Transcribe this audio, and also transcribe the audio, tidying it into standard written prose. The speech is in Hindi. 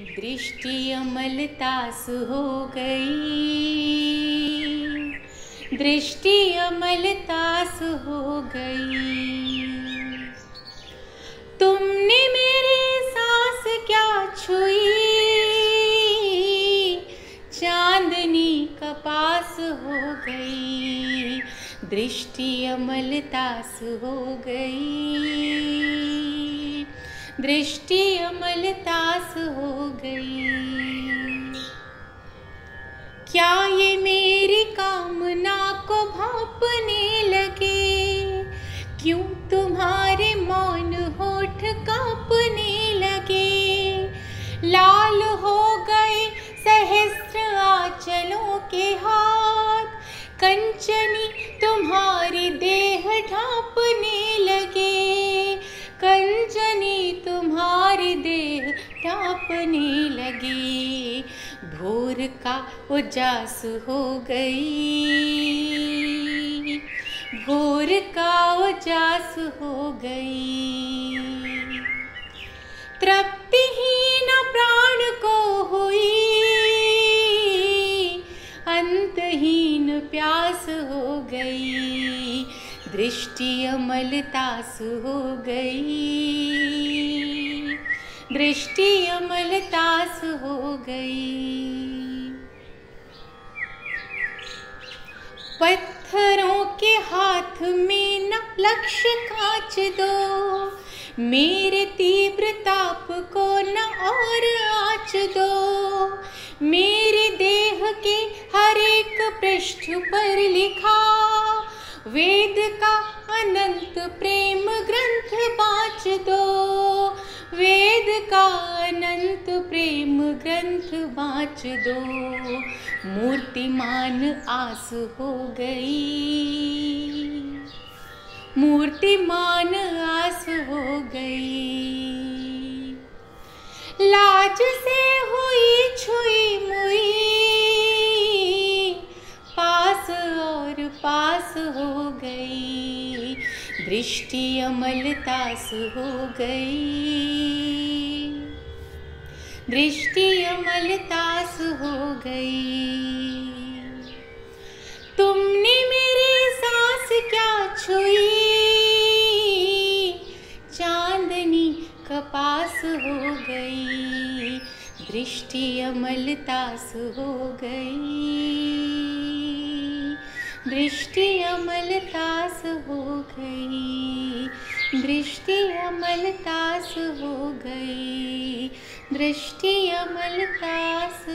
दृष्टि अमलतास हो गई, दृष्टि अमलतास हो गई। तुमने मेरी सांस क्या छुई, चांदनी कपास हो गई, दृष्टि अमलतास हो गई, दृष्टि अमलतास हो गई। क्या ये मेरी कामना को भांपने लगे, क्यों तुम्हारे मौन होठ कांपने लगे। लाल हो गए सहस्त्र आंचलों के हाथ, कंचनी तुम्हारी देह ढांपने लगे, कंचनी तुम्हारी देह ढांपने लगे। भोर का उजास हो गई, भोर का उजास हो गई। तृप्तिहीन प्राण को हुई, अंतहीन प्यास हो गई, दृष्टि अमलतास हो गई, दृष्टि अमलतास हो गई। पत्थरों के हाथ में न लक्ष्य कांच दो, मेरे तीव्र ताप को न और आँच दो। मेरे देह के हर एक पृष्ठ पर लिखा वेद का अनंत प्रेम ग्रंथ बाँच दो, वेद का अनंत प्रेम ग्रंथ बाँच दो। मूर्तिमान आस हो गई, मूर्तिमान आस हो गई। लाज से हुई छुई मुई, पास और पास हो गई, दृष्टि अमलतास हो गई, दृष्टि अमलतास हो गई। तुमने मेरी सांस क्या छुई, चांदनी कपास हो गई, दृष्टि अमलतास हो गई, दृष्टि अमलतास हो गई, दृष्टि अमलतास हो गई, दृष्टि अमलतास